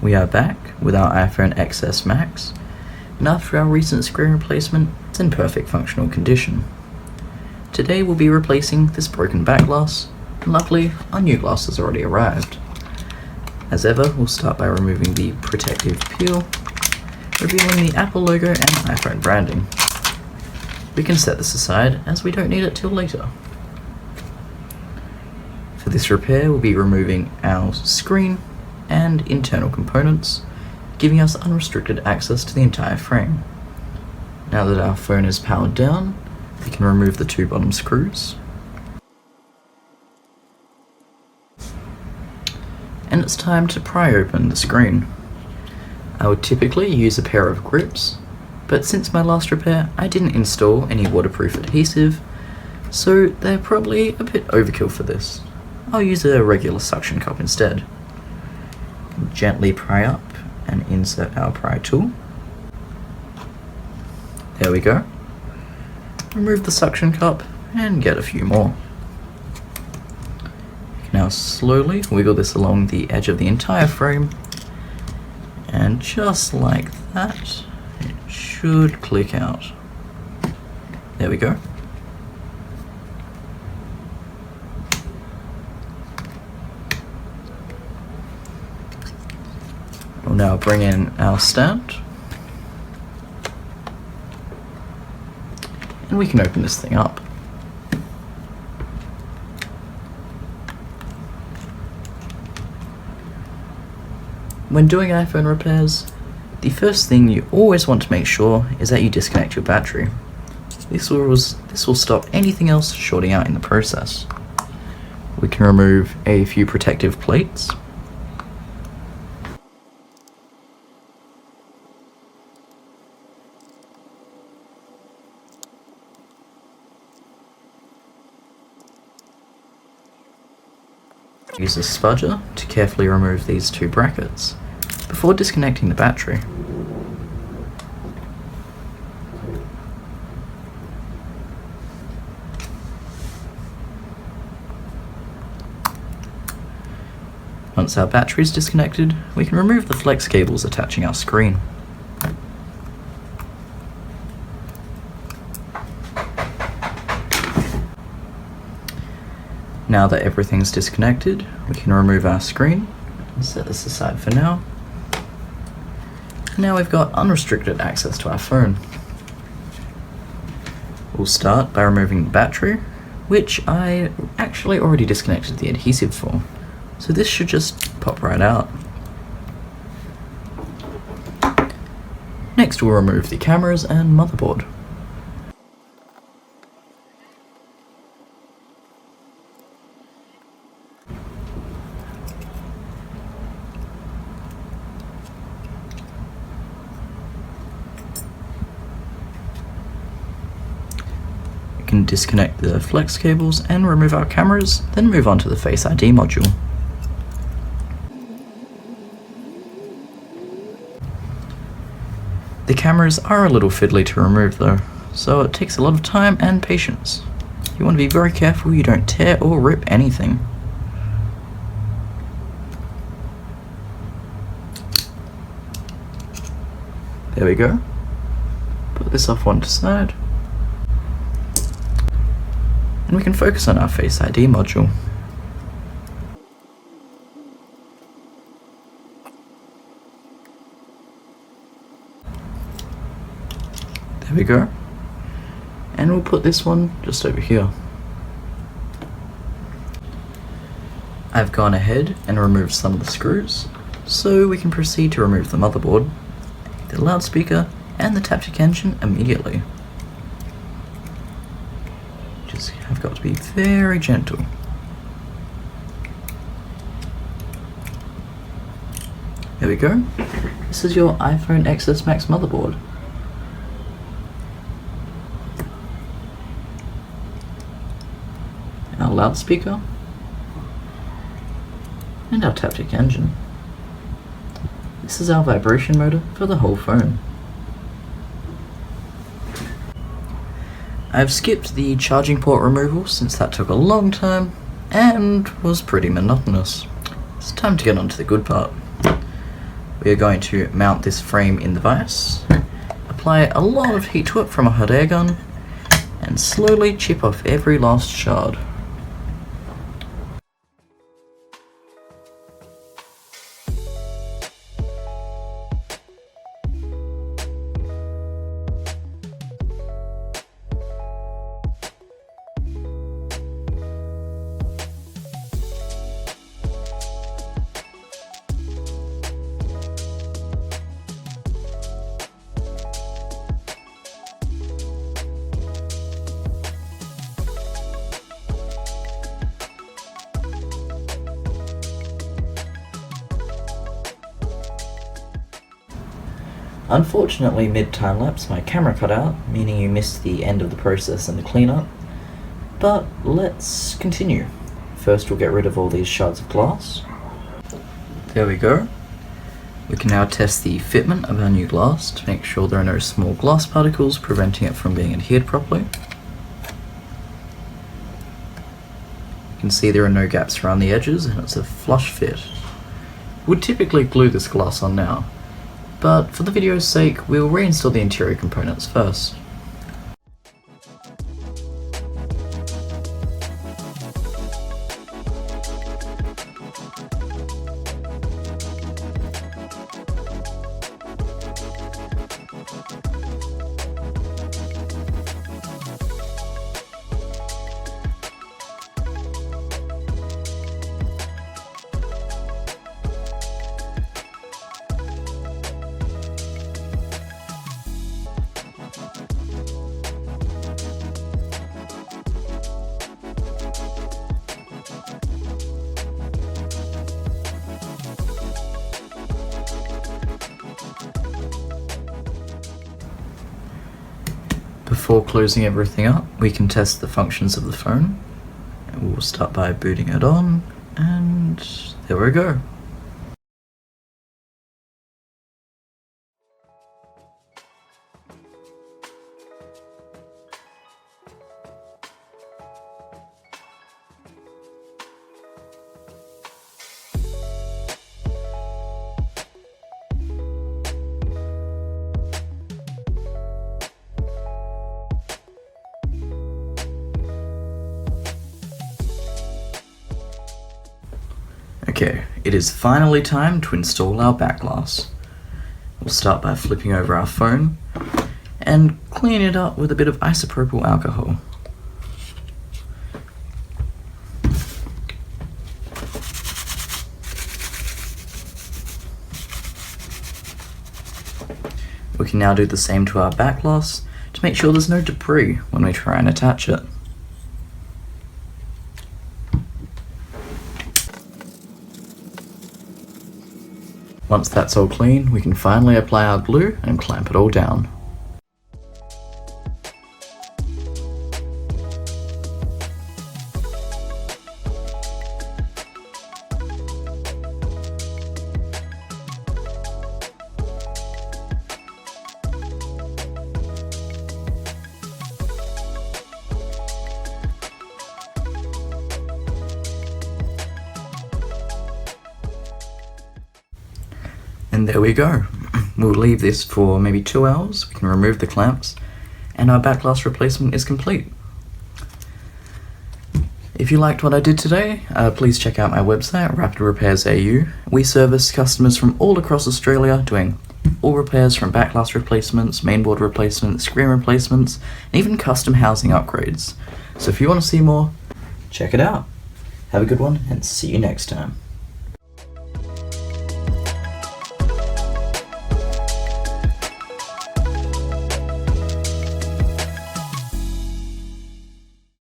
We are back with our iPhone XS Max, and after our recent screen replacement, it's in perfect functional condition. Today we'll be replacing this broken back glass, and luckily our new glass has already arrived. As ever, we'll start by removing the protective peel, revealing the Apple logo and iPhone branding. We can set this aside as we don't need it till later. For this repair, we'll be removing our screen and internal components, giving us unrestricted access to the entire frame. Now that our phone is powered down, we can remove the two bottom screws. And it's time to pry open the screen. I would typically use a pair of grips, but since my last repair I didn't install any waterproof adhesive, so they're probably a bit overkill for this. I'll use a regular suction cup instead. Gently pry up and insert our pry tool. There we go. Remove the suction cup and get a few more. Now slowly wiggle this along the edge of the entire frame, and just like that, it should click out. There we go. We'll now bring in our stand, and we can open this thing up. When doing iPhone repairs, the first thing you always want to make sure is that you disconnect your battery. This will stop anything else shorting out in the process. We can remove a few protective plates. Use a spudger to carefully remove these two brackets before disconnecting the battery. Once our battery is disconnected, we can remove the flex cables attaching our screen. Now that everything's disconnected, we can remove our screen and set this aside for now. Now we've got unrestricted access to our phone. We'll start by removing the battery, which I actually already disconnected the adhesive for, so this should just pop right out. Next we'll remove the cameras and motherboard. Can disconnect the flex cables and remove our cameras, then move on to the Face ID module. The cameras are a little fiddly to remove though, so it takes a lot of time and patience. You want to be very careful you don't tear or rip anything. There we go. Put this off one side. And we can focus on our Face ID module. There we go. And we'll put this one just over here. I've gone ahead and removed some of the screws, so we can proceed to remove the motherboard, the loudspeaker, and the taptic engine immediately. I've got to be very gentle. There we go. This is your iPhone XS Max motherboard. Our loudspeaker and our taptic engine. This is our vibration motor for the whole phone. I've skipped the charging port removal since that took a long time and was pretty monotonous. It's time to get on to the good part. We are going to mount this frame in the vise, apply a lot of heat to it from a hot air gun, and slowly chip off every last shard. Unfortunately, mid-time lapse my camera cut out, meaning you missed the end of the process and the cleanup. But let's continue. First we'll get rid of all these shards of glass. There we go. We can now test the fitment of our new glass to make sure there are no small glass particles preventing it from being adhered properly. You can see there are no gaps around the edges and it's a flush fit. We'd typically glue this glass on now, but for the video's sake, we'll reinstall the interior components first. Before closing everything up, we can test the functions of the phone. We'll start by booting it on, and there we go. Okay, it is finally time to install our back glass. We'll start by flipping over our phone and clean it up with a bit of isopropyl alcohol. We can now do the same to our back glass to make sure there's no debris when we try and attach it. Once that's all clean, we can finally apply our glue and clamp it all down. And there we go. We'll leave this for maybe 2 hours, we can remove the clamps, and our back glass replacement is complete. If you liked what I did today, please check out my website, Rapid Repairs AU. We service customers from all across Australia, doing all repairs from back glass replacements, mainboard replacements, screen replacements, and even custom housing upgrades. So if you want to see more, check it out. Have a good one, and see you next time.